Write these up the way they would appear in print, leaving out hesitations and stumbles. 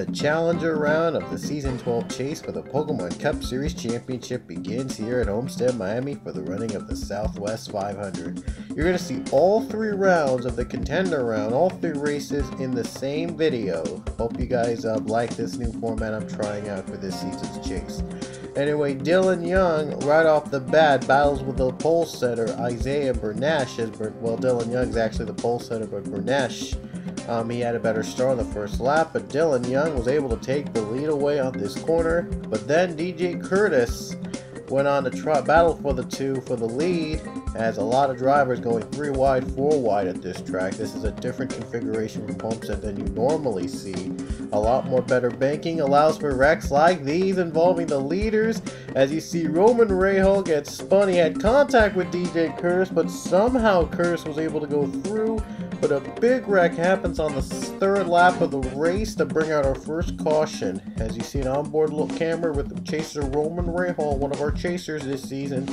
The challenger round of the Season 12 chase for the Pokemon Cup Series Championship begins here at Homestead Miami for the running of the Southwest 500. You're going to see all three rounds of the contender round, all three races in the same video. Hope you guys like this new format I'm trying out for this season's chase. Anyway, Dylan Young, right off the bat, battles with the pole setter, Isaiah Bernash. Well, Dylan Young's actually the pole setter, but Bernash, he had a better start on the first lap, but Dylan Young was able to take the lead away on this corner. But then DJ Curtis went on to battle for the lead, as a lot of drivers going 3 wide, 4 wide at this track. This is a different configuration from Homestead than you normally see. A lot more better banking allows for wrecks like these involving the leaders. As you see, Roman Rahal gets spun. He had contact with DJ Curtis, but somehow Curtis was able to go through. But a big wreck happens on the third lap of the race to bring out our first caution. As you see an onboard camera with the chaser Roman Rahal, one of our chasers this season.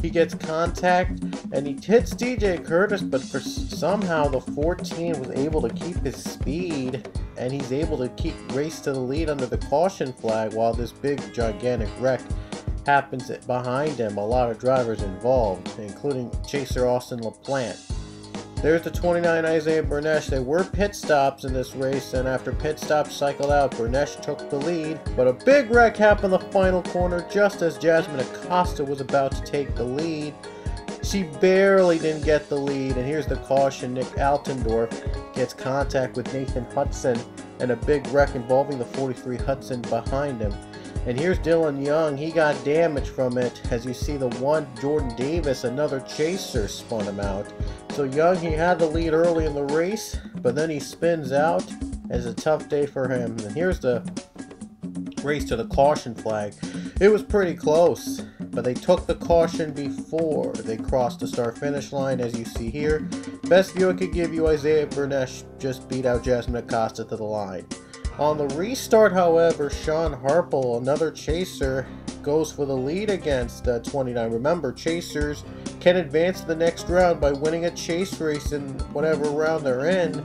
He gets contact and he hits DJ Curtis, but somehow the 14 was able to keep his speed, and he's able to race to the lead under the caution flag while this big gigantic wreck happens behind him. A lot of drivers involved, including chaser Austin LaPlante. There's the 29 Isaiah Bernash. There were pit stops in this race, and after pit stops cycled out, Bernash took the lead. But a big wreck happened in the final corner just as Jasmine Acosta was about to take the lead. She barely didn't get the lead, and here's the caution. Nick Altendorf gets contact with Nathan Hudson, and a big wreck involving the 43 Hudson behind him. And here's Dylan Young. He got damage from it. As you see, the one Jordan Davis, another chaser, spun him out. So Young, he had the lead early in the race, but then he spins out. It's a tough day for him. And here's the race to the caution flag. It was pretty close, but they took the caution before they crossed the start-finish line, as you see here. Best view I could give you, Isaiah Bernash just beat out Jasmine Acosta to the line. On the restart, however, Sean Harple, another chaser, goes for the lead against 29. Remember, chasers can advance to the next round by winning a chase race in whatever round they're in.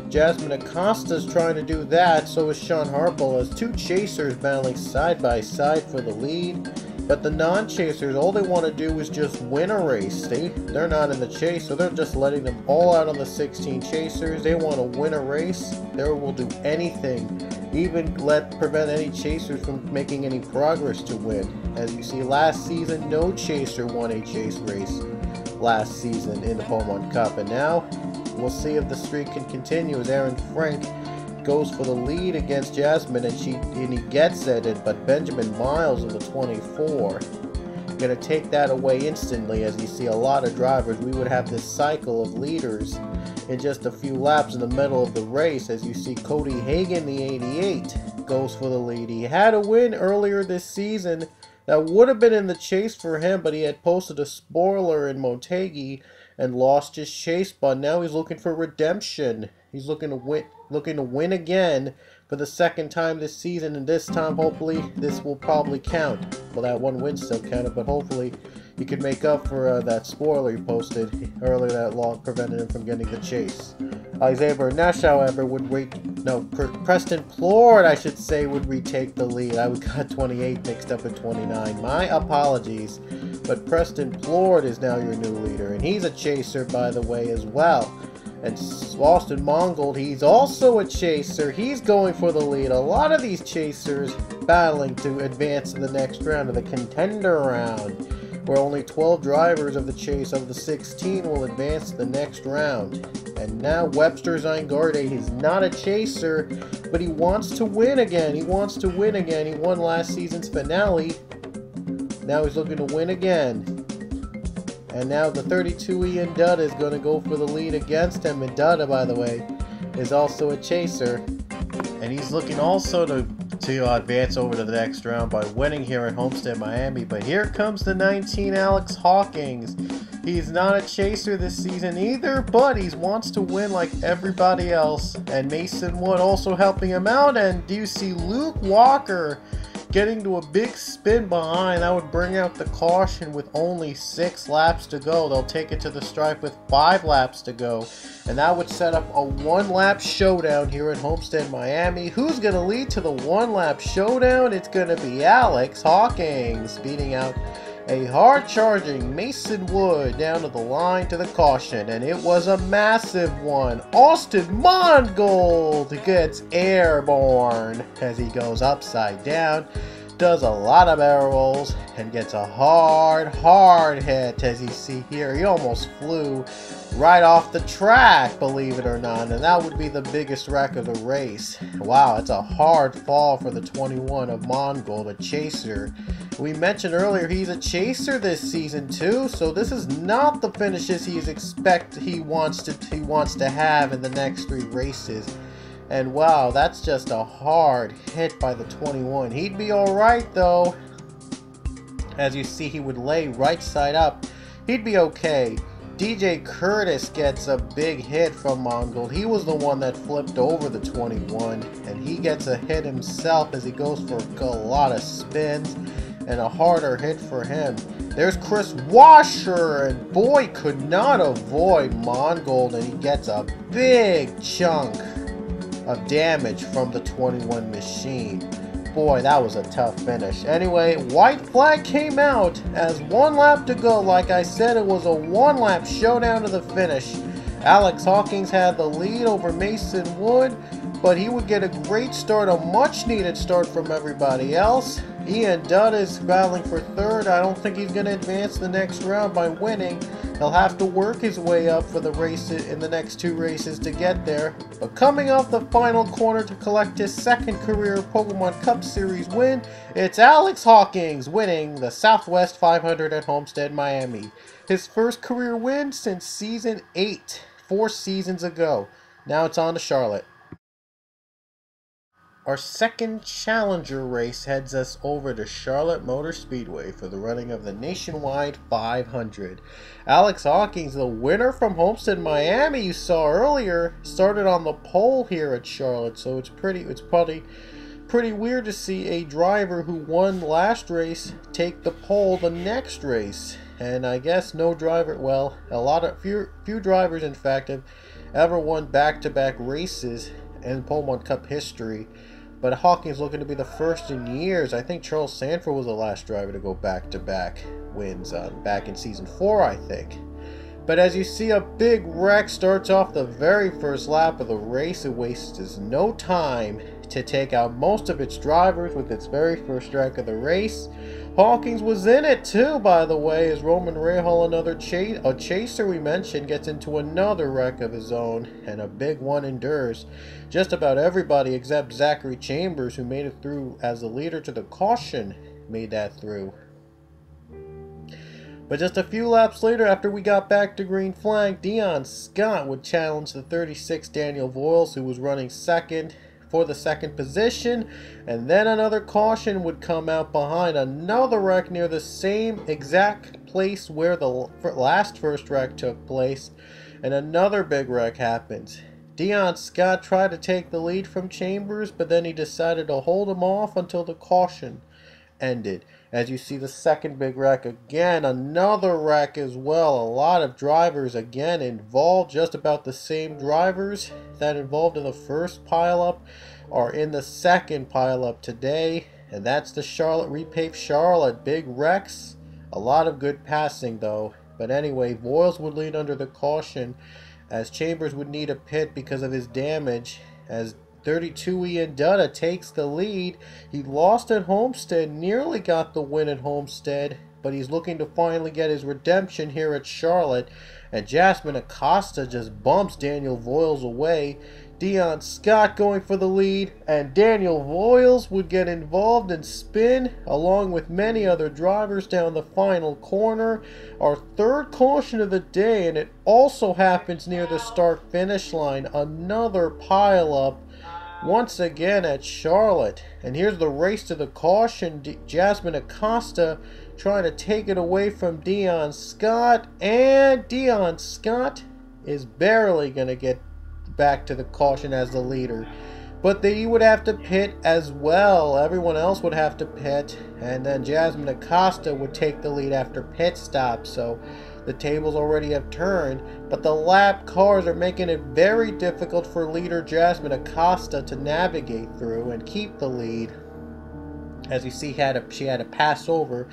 Jasmine Acosta's trying to do that, so is Sean Harple, as two chasers battling side by side for the lead. But the non-chasers, all they want to do is just win a race. They're not in the chase, so they're just letting them all out on the 16 chasers. They want to win a race. They will do anything, even prevent any chasers from making any progress to win. As you see, last season, no chaser won a chase race last season in the Pokemon Cup. And now, we'll see if the streak can continue, as Aaron Frank goes for the lead against Jasmine, and he gets it, but Benjamin Miles of the 24 gonna take that away instantly. As you see a lot of drivers, we would have this cycle of leaders in just a few laps in the middle of the race. As you see, Cody Hagan, the 88, goes for the lead. He had a win earlier this season that would have been in the chase for him, but he had posted a spoiler in Motegi and lost his chase, but now he's looking for redemption. He's looking to win again for the second time this season, and this time, hopefully, this will probably count. Well, that one win still counted, but hopefully he could make up for that spoiler he posted earlier that prevented him from getting the chase. Isaiah Bernash, however, Preston Plord, I should say, would retake the lead. I got 28 mixed up at 29. My apologies. But Preston Plord is now your new leader, and he's a chaser, by the way, as well. And Austin Mongold, he's also a chaser. He's going for the lead. A lot of these chasers battling to advance to the next round, of the contender round, where only 12 drivers of the chase of the 16 will advance to the next round. And now Webster Zygarde, he's not a chaser, but he wants to win again. He wants to win again. He won last season's finale. Now he's looking to win again. And now the 32 Ian Dutta is going to go for the lead against him. And Dutta, by the way, is also a chaser. And he's looking also to advance over to the next round by winning here at Homestead Miami. But here comes the 19 Alex Hawkins. He's not a chaser this season either, but he wants to win like everybody else. And Mason Wood also helping him out. And do you see Luke Walker getting to a big spin behind. That would bring out the caution with only 6 laps to go. They'll take it to the stripe with 5 laps to go. And that would set up a 1-lap showdown here at Homestead Miami. Who's going to lead to the 1-lap showdown? It's going to be Alex Hawkins beating out a hard-charging Mason Wood down to the line to the caution, and it was a massive one. Austin Mongold gets airborne as he goes upside down, does a lot of barrel rolls, and gets a hard hit. As you see here, he almost flew right off the track, believe it or not, and that would be the biggest wreck of the race. Wow, it's a hard fall for the 21 of Mongold, a chaser. We mentioned earlier he's a chaser this season too, so this is not the finishes he wants to have in the next 3 races. And wow, that's just a hard hit by the 21. He'd be alright though. As you see, he would lay right side up. He'd be okay. DJ Curtis gets a big hit from Mongold. He was the one that flipped over the 21, and he gets a hit himself as he goes for a lot of spins and a harder hit for him. There's Chris Washer, and boy, could not avoid Mongold, and he gets a big chunk of damage from the 21 machine. Boy, that was a tough finish. Anyway, white flag came out as 1 lap to go. Like I said, it was a 1-lap showdown to the finish. Alex Hawkins had the lead over Mason Wood, but he would get a great start, a much needed start from everybody else. Ian Dudd is battling for 3rd. I don't think he's going to advance the next round by winning. He'll have to work his way up for the race in the next 2 races to get there. But coming off the final corner to collect his 2nd career Pokemon Cup Series win, it's Alex Hawkins winning the Southwest 500 at Homestead Miami. His first career win since Season 8, 4 seasons ago. Now it's on to Charlotte. Our second Challenger race heads us over to Charlotte Motor Speedway for the running of the Nationwide 500. Alex Hawkins, the winner from Homestead Miami you saw earlier, started on the pole here at Charlotte, so it's probably pretty weird to see a driver who won last race take the pole the next race. And I guess no driver, well, few drivers in fact have ever won back-to-back races in Pokemon Cup history. But Hawkins looking to be the first in years. I think Charles Sanford was the last driver to go back-to-back wins back in Season 4, I think. But as you see, a big wreck starts off the very first lap of the race. It wastes no time to take out most of its drivers with its very first wreck of the race. Hawkins was in it too, by the way, as Roman Rahal, another chaser we mentioned, gets into another wreck of his own, and a big one endures. Just about everybody except Zachary Chambers, who made it through as the leader to the caution, made that through. But just a few laps later, after we got back to green flag, Dion Scott would challenge the 36 Daniel Voiles, who was running second, for the 2nd position, and then another caution would come out behind. Another wreck near the same exact place where the first wreck took place, and another big wreck happens. Dion Scott tried to take the lead from Chambers, but then he decided to hold him off until the caution ended. As you see, the 2nd big wreck again, another wreck as well. A lot of drivers again involved. Just about the same drivers that involved in the first pileup are in the 2nd pileup today, and that's the Charlotte repaved Charlotte. Big wrecks, a lot of good passing though. But anyway, Voiles would lead under the caution, as Chambers would need a pit because of his damage, as 32 Ian Dutta takes the lead. He lost at Homestead, nearly got the win at Homestead, but he's looking to finally get his redemption here at Charlotte. And Jasmine Acosta just bumps Daniel Voiles away. Dion Scott going for the lead, and Daniel Voiles would get involved and spin along with many other drivers down the final corner. Our 3rd caution of the day, and it also happens near the start-finish line. Another pileup once again at Charlotte. And here's the race to the caution. Jasmine Acosta trying to take it away from Dion Scott, and Dion Scott is barely going to get back to the caution as the leader. but you would have to pit as well. Everyone else would have to pit, and then Jasmine Acosta would take the lead after pit stop. So the tables already have turned, but the lap cars are making it very difficult for leader Jasmine Acosta to navigate through and keep the lead. As you see, she had to pass over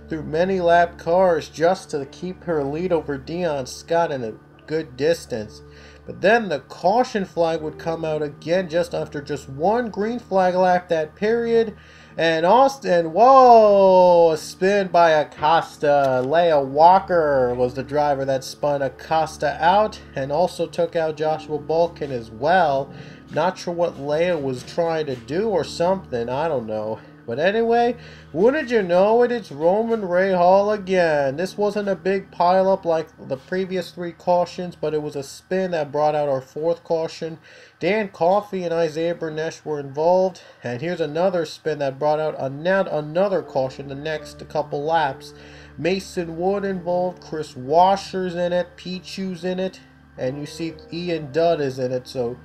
through many lap cars just to keep her lead over Dion Scott in a good distance. But then the caution flag would come out again just after just one green flag lap that period. And Austin, whoa, a spin by Acosta. Leah Walker was the driver that spun Acosta out and also took out Joshua Balkin as well. Not sure what Leah was trying to do or something, I don't know. But anyway, wouldn't you know it, it's Roman Rahal again. This wasn't a big pileup like the previous 3 cautions, but it was a spin that brought out our 4th caution. Dan Coffey and Isaiah Bernesh were involved. And here's another spin that brought out another caution the next couple laps. Mason Wood involved, Chris Washer's in it, Pichu's in it, and you see Ian Dudd is in it. So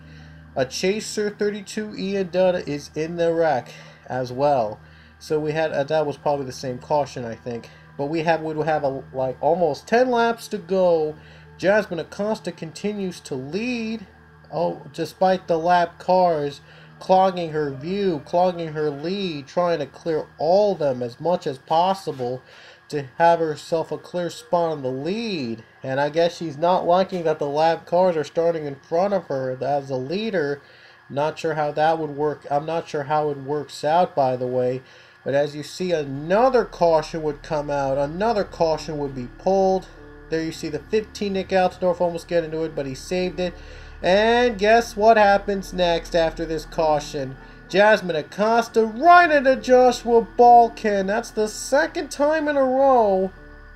a Chaser 32 Ian Dudd is in the wreck as well. So we had that was probably the same caution, I think. But we would have like almost 10 laps to go. Jasmine Acosta continues to lead. Oh, despite the lap cars clogging her view, clogging her lead, trying to clear all of them as much as possible to have herself a clear spot on the lead. And I guess she's not liking that the lap cars are starting in front of her as a leader. Not sure how that would work. I'm not sure how it works out, by the way. But as you see, another caution would come out. Another caution would be pulled. There you see the 15 Nick Altendorf almost get into it, but he saved it. And guess what happens next after this caution? Jasmine Acosta right into Joshua Balkin. That's the 2nd time in a row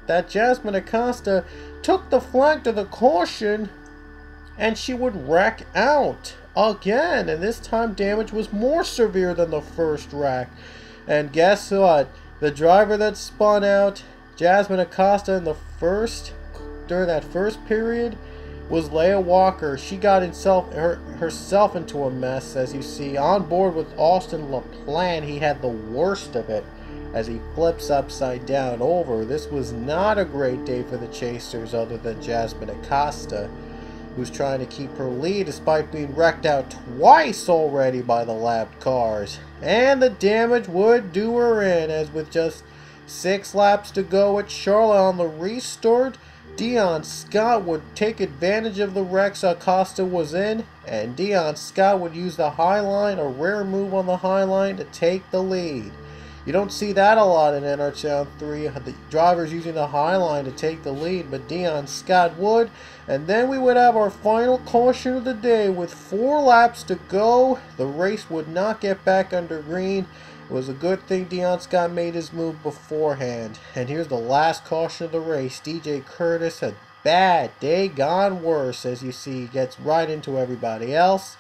that Jasmine Acosta took the flag to the caution and she would wreck out again, and this time damage was more severe than the first wreck. And guess what? The driver that spun out Jasmine Acosta in the during that first period was Leah Walker. She got herself into a mess, as you see. On board with Austin LaPlante, he had the worst of it as he flips upside down over. This was not a great day for the chasers other than Jasmine Acosta, who's trying to keep her lead despite being wrecked out twice already by the lap cars. And the damage would do her in, as with just 6 laps to go at Charlotte on the restart, Dion Scott would take advantage of the wrecks Acosta was in, and Dion Scott would use the high line, a rare move on the high line, to take the lead. You don't see that a lot in NRCL 3, the drivers using the high line to take the lead, but Dion Scott would. And then we would have our final caution of the day with 4 laps to go. The race would not get back under green. It was a good thing Dion Scott made his move beforehand. And here's the last caution of the race. DJ Curtis, a bad day gone worse, as you see, gets right into everybody else.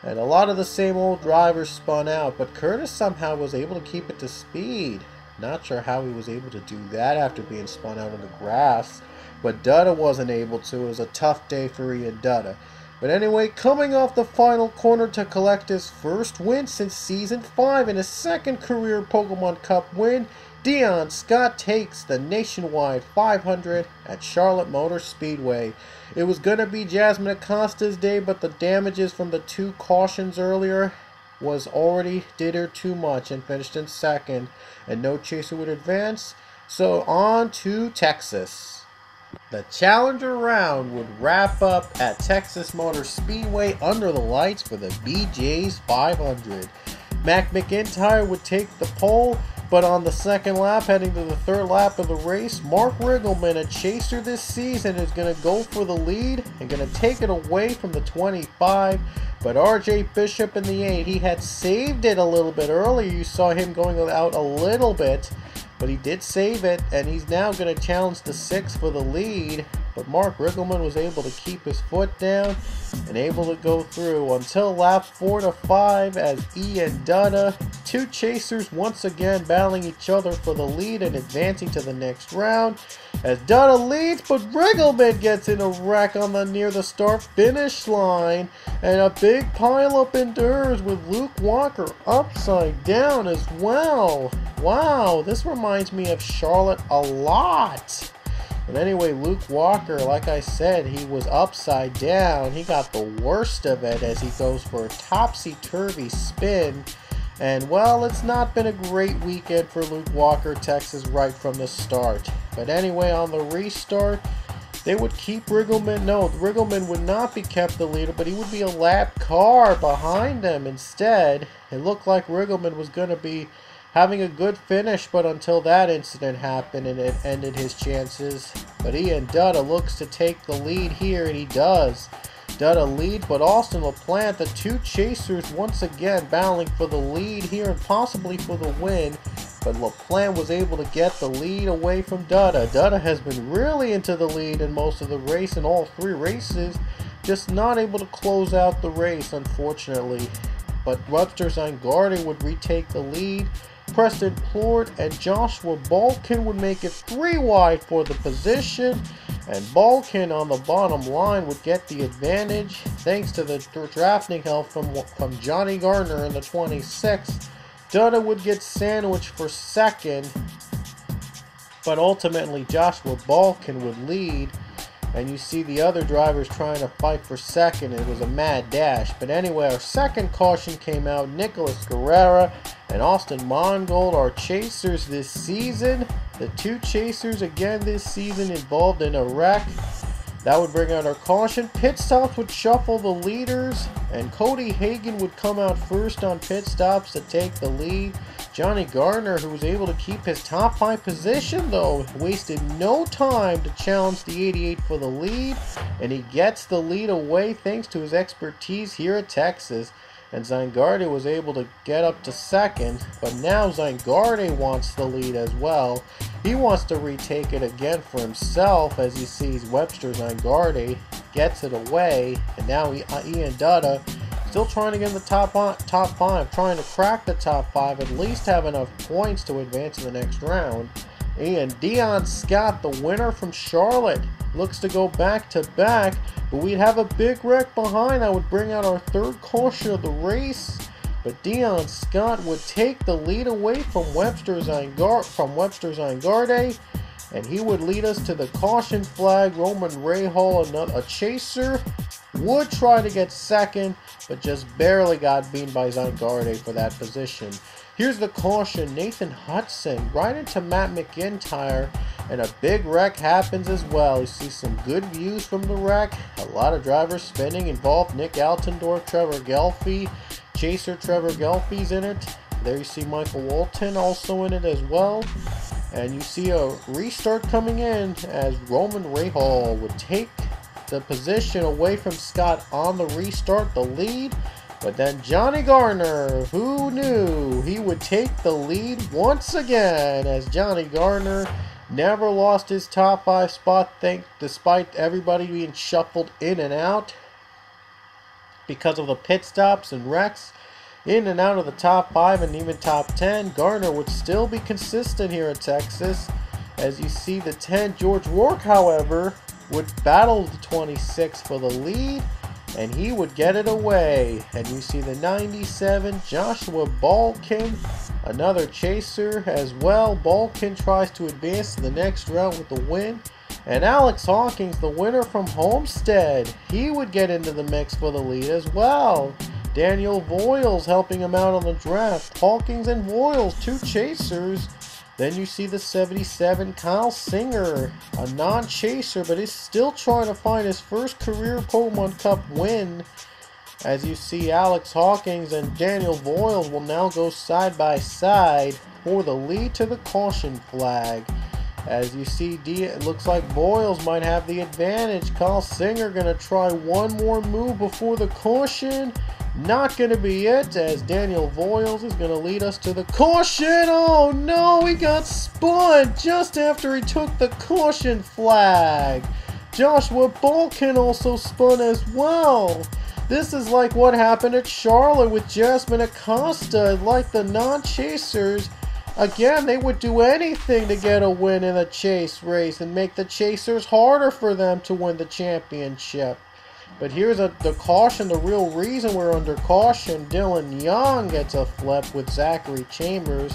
And a lot of the same old drivers spun out, but Curtis somehow was able to keep it to speed. Not sure how he was able to do that after being spun out on the grass, but Dutta wasn't able to. It was a tough day for Ian Dutta. But anyway, coming off the final corner to collect his first win since Season 5 and his 2nd career Pokemon Cup win, Dion Scott takes the Nationwide 500 at Charlotte Motor Speedway. It was going to be Jasmine Acosta's day, but the damages from the 2 cautions earlier did her too much and finished in 2nd, and no chaser would advance. So on to Texas. The Challenger round would wrap up at Texas Motor Speedway under the lights for the BJ's 500. Mac McIntyre would take the pole, but on the 2nd lap, heading to the 3rd lap of the race, Mark Riggleman, a chaser this season, is going to go for the lead and going to take it away from the 25. But RJ Bishop in the 8, he had saved it a little bit earlier. You saw him going out a little bit, but he did save it, and he's now going to challenge the 6 for the lead. but Mark Riggleman was able to keep his foot down and able to go through until lap 4 to 5 as Ian Dutta, two chasers once again battling each other for the lead and advancing to the next round. As Dutta leads, but Riggleman gets in a wreck on the near the start finish line, and a big pileup endures with Luke Walker upside down as well. Wow, this reminds me of Charlotte a lot. But anyway, Luke Walker, like I said, he was upside down. He got the worst of it as he goes for a topsy-turvy spin. And, well, it's not been a great weekend for Luke Walker, Texas, right from the start. But anyway, on the restart, they would keep Riggleman. No, Riggleman would not be kept the leader, but he would be a lap car behind them instead. It looked like Riggleman was going to be having a good finish, but until that incident happened and it ended his chances. But Ian Dutta looks to take the lead here, and he does. Dutta leads, but Austin LaPlante, the two chasers, once again battling for the lead here and possibly for the win. But LaPlante was able to get the lead away from Dutta. Dutta has been really into the lead in most of the race in all three races, just not able to close out the race, unfortunately. But Webster Zangardi would retake the lead. Preston Plord and Joshua Balkin would make it 3 wide for the position, and Balkin on the bottom line would get the advantage thanks to the drafting help from Johnny Gardner in the 26th. Dutta would get sandwiched for second, but ultimately Joshua Balkin would lead, and you see the other drivers trying to fight for second. It was a mad dash. But anyway, our second caution came out. Nicholas Guerrera and Austin Mongold are chasers this season. The two chasers again this season involved in a wreck. That would bring out our caution. Pit stops would shuffle the leaders, and Cody Hagan would come out first on pit stops to take the lead. Johnny Gardner, who was able to keep his top 5 position though, wasted no time to challenge the 88 for the lead, and he gets the lead away thanks to his expertise here at Texas. And Zangardi was able to get up to second, but now Zangardi wants the lead as well. He wants to retake it again for himself as he sees Webster Zangardi gets it away, and now Ian Dutta still trying to get in the top 5, trying to crack the top 5, at least have enough points to advance to the next round. And Dion Scott, the winner from Charlotte, looks to go back to back, but we'd have a big wreck behind that would bring out our third caution of the race. But Dion Scott would take the lead away from Webster Zangardi, and he would lead us to the caution flag. Roman Rahal, a chaser, would try to get second, but just barely got beaten by Zangardi for that position. Here's the caution. Nathan Hudson right into Matt McIntyre, and a big wreck happens as well. You see some good views from the wreck. A lot of drivers spinning involved. Nick Altendorf, Trevor Gelfie, chaser Trevor Gelfie's in it. There you see Michael Walton also in it as well. And you see a restart coming in as Roman Rahal would take the position away from Scott on the restart, the lead. But then Johnny Gardner, who knew he would take the lead once again, as Johnny Gardner never lost his top 5 spot despite everybody being shuffled in and out because of the pit stops and wrecks. In and out of the top 5 and even top 10, Gardner would still be consistent here at Texas. As you see the 10, George Rourke, however, would battle the 26 for the lead, and he would get it away. And you see the 97, Joshua Balkin, another chaser as well. Balkin tries to advance to the next round with the win. And Alex Hawkins, the winner from Homestead, he would get into the mix for the lead as well. Daniel Voiles helping him out on the draft. Hawkins and Voiles, two chasers. Then you see the 77, Kyle Singer, a non-chaser, but is still trying to find his first career Pokemon Cup win. As you see, Alex Hawkins and Daniel Voiles will now go side by side for the lead to the caution flag. As you see, it looks like Voiles might have the advantage. Kyle Singer going to try one more move before the caution. Not going to be it, as Daniel Voiles is going to lead us to the caution. Oh no, he got spun just after he took the caution flag. Joshua Balkin also spun as well. This is like what happened at Charlotte with Jasmine Acosta. Like the non-chasers, again, they would do anything to get a win in a chase race and make the chasers harder for them to win the championship. But here's the caution, the real reason we're under caution. Dylan Young gets a flip with Zachary Chambers.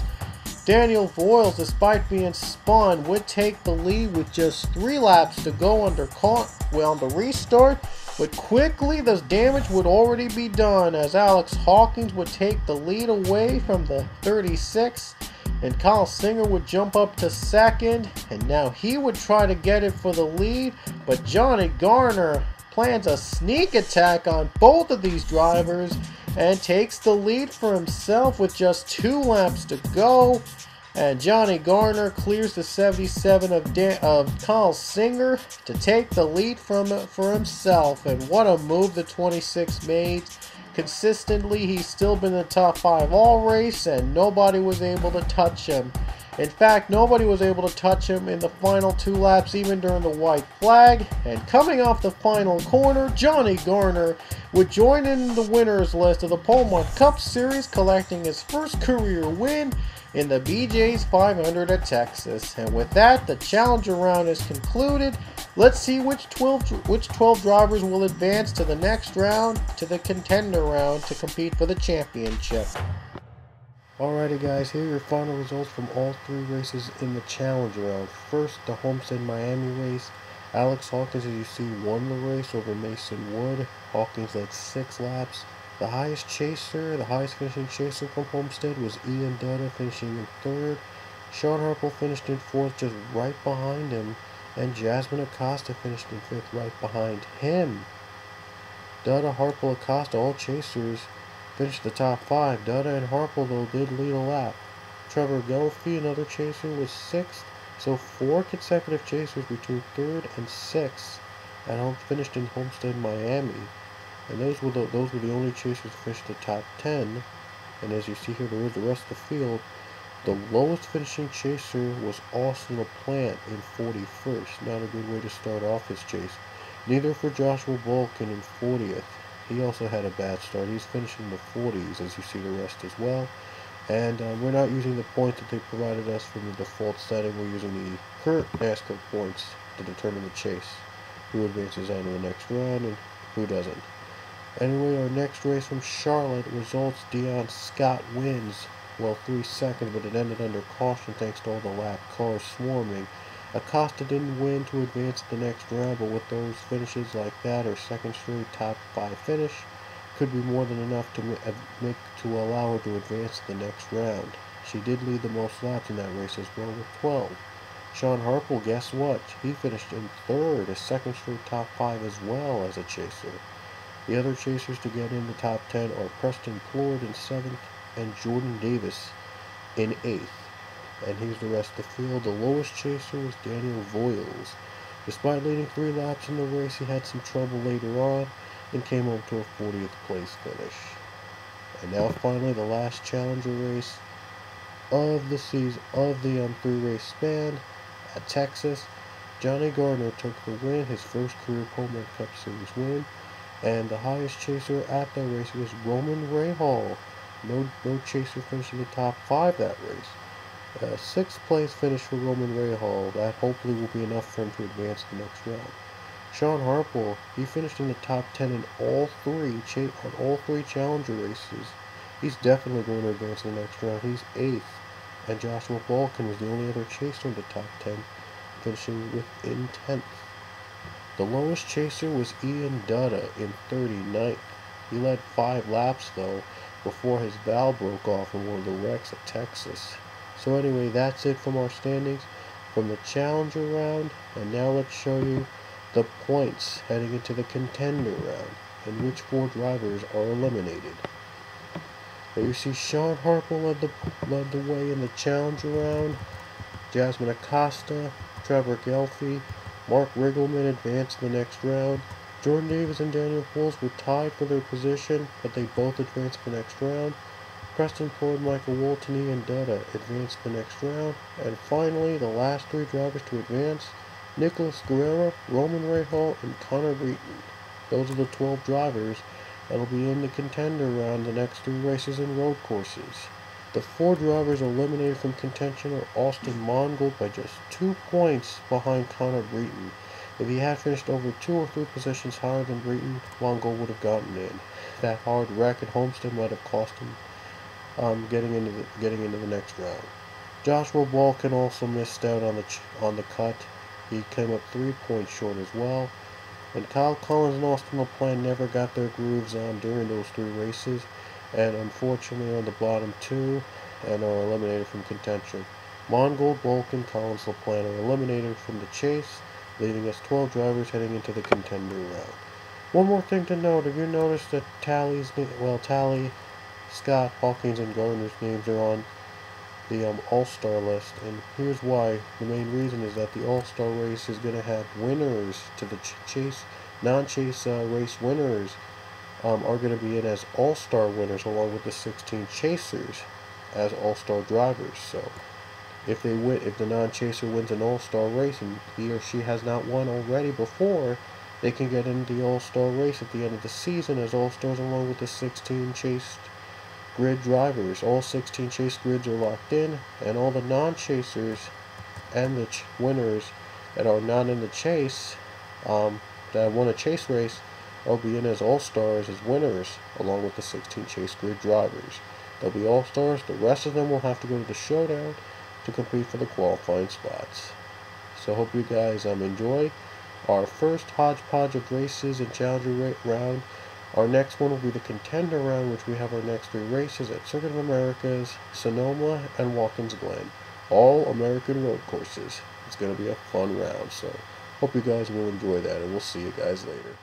Daniel Voiles, despite being spun, would take the lead with just 3 laps to go on the restart. But quickly, the damage would already be done as Alex Hawkins would take the lead away from the 36, and Kyle Singer would jump up to second, and now he would try to get it for the lead, but Johnny Garner plans a sneak attack on both of these drivers and takes the lead for himself with just 2 laps to go. And Johnny Garner clears the 77 of Kyle Singer to take the lead for himself. And what a move the 26 made. Consistently, he's still been in the top 5 all race, and nobody was able to touch him. In fact, nobody was able to touch him in the final 2 laps, even during the white flag. And coming off the final corner, Johnny Garner would join in the winners list of the Pole Cup Series, collecting his first career win in the BJ's 500 at Texas. And with that, the Challenger round is concluded. Let's see which 12 drivers will advance to the next round, to the contender round, to compete for the championship. Alrighty guys, here are your final results from all 3 races in the Challenger round. First, the Homestead Miami race. Alex Hawkins, as you see, won the race over Mason Wood. Hawkins led 6 laps. The highest finishing chaser from Homestead was Ian Dutta, finishing in 3rd. Sean Harple finished in 4th, just right behind him. And Jasmine Acosta finished in 5th, right behind him. Dutta, Harple, Acosta, all chasers, finished the top 5. Dutta and Harple, though, did lead a lap. Trevor Gelfie, another chaser, was 6th. So 4 consecutive chasers between 3rd and 6th and finished in Homestead Miami. And those were the only chasers to finish the top 10. And as you see here, there is the rest of the field. The lowest finishing chaser was Austin LaPlante in 41st. Not a good way to start off his chase. Neither for Joshua Balkin in 40th. He also had a bad start. He's finishing in the 40s, as you see the rest as well. And we're not using the points that they provided us from the default setting. We're using the current NASCAR points to determine the chase. Who advances on to the next round and who doesn't. Anyway, our next race from Charlotte results, Dion Scott wins. Well, 3 seconds, but it ended under caution thanks to all the lap cars swarming. Acosta didn't win to advance to the next round, but with those finishes like that, her 2nd straight top 5 finish could be more than enough to allow her to advance to the next round. She did lead the most laps in that race as well with 12. Sean Harple, guess what? He finished in 3rd, his 2nd straight top 5 as well as a chaser. The other chasers to get in the top 10 are Preston Plord in 7th and Jordan Davis in 8th. And here's the rest of the field. The lowest chaser was Daniel Voiles. Despite leading 3 laps in the race, he had some trouble later on and came home to a 40th place finish. And now finally the last Challenger race of the season, of the 3-race span at Texas. Johnny Garner took the win, his first career Homestead Cup Series win. And the highest chaser at that race was Roman Rahal. No chaser finished in the top 5 that race. 6th place finish for Roman Rahal. That hopefully will be enough for him to advance to the next round. Sean Harple, he finished in the top 10 in all 3 Challenger races. He's definitely going to advance to the next round. He's 8th. And Joshua Balkin was the only other chaser in the top 10, finishing within 10th. The lowest chaser was Ian Dutta in 39th. He led 5 laps though before his valve broke off in one of the wrecks at Texas. So anyway, that's it from our standings from the Challenger round. And now let's show you the points heading into the contender round and which 4 drivers are eliminated. There you see Sean Harple led the way in the Challenger round. Jasmine Acosta, Trevor Gelfie, Mark Riggleman advanced to the next round. Jordan Davis and Daniel Voiles were tied for their position, but they both advanced to the next round. Preston Plord, Michael Waltony, and Dutta advanced to the next round. And finally, the last 3 drivers to advance, Nicholas Guerrero, Roman Rahal, and Connor Breton. Those are the 12 drivers that'll be in the contender round the next 3 races in road courses. The 4 drivers eliminated from contention are Austin Mongold by just 2 points behind Connor Breton. If he had finished over 2 or 3 positions higher than Breton, Mongold would have gotten in. That hard wreck at Homestead might have cost him getting into the next round. Joshua Balkan also missed out on the cut. He came up 3 points short as well. And Kyle Collins and Austin LaPlante never got their grooves on during those 3 races, and unfortunately on the bottom 2 and are eliminated from contention. Mongold, Balkan, Collins, LaPlante are eliminated from the chase, leaving us 12 drivers heading into the contender round. One more thing to note: have you noticed that Tally, Scott, Hawkins, and Gardner's names are on the All-Star list? And here's why. The main reason is that the All-Star race is going to have winners to the chase. Non-chase race winners are going to be in as All-Star winners, along with the 16 chasers as All-Star drivers. So if the non-chaser wins an All-Star race and he or she has not won already before, they can get into the All-Star race at the end of the season as All-Stars, along with the 16 chased grid drivers. All 16 chase grids are locked in, and all the non-chasers and the winners that are not in the chase, that won a chase race, will be in as all-stars as winners, along with the 16 chase grid drivers. They'll be all-stars. The rest of them will have to go to the showdown to compete for the qualifying spots. So I hope you guys enjoy our first hodgepodge of races and challenger round. Our next one will be the contender round, which we have our next 3 races at Circuit of Americas, Sonoma, and Watkins Glen. All American road courses. It's going to be a fun round, so hope you guys will enjoy that, and we'll see you guys later.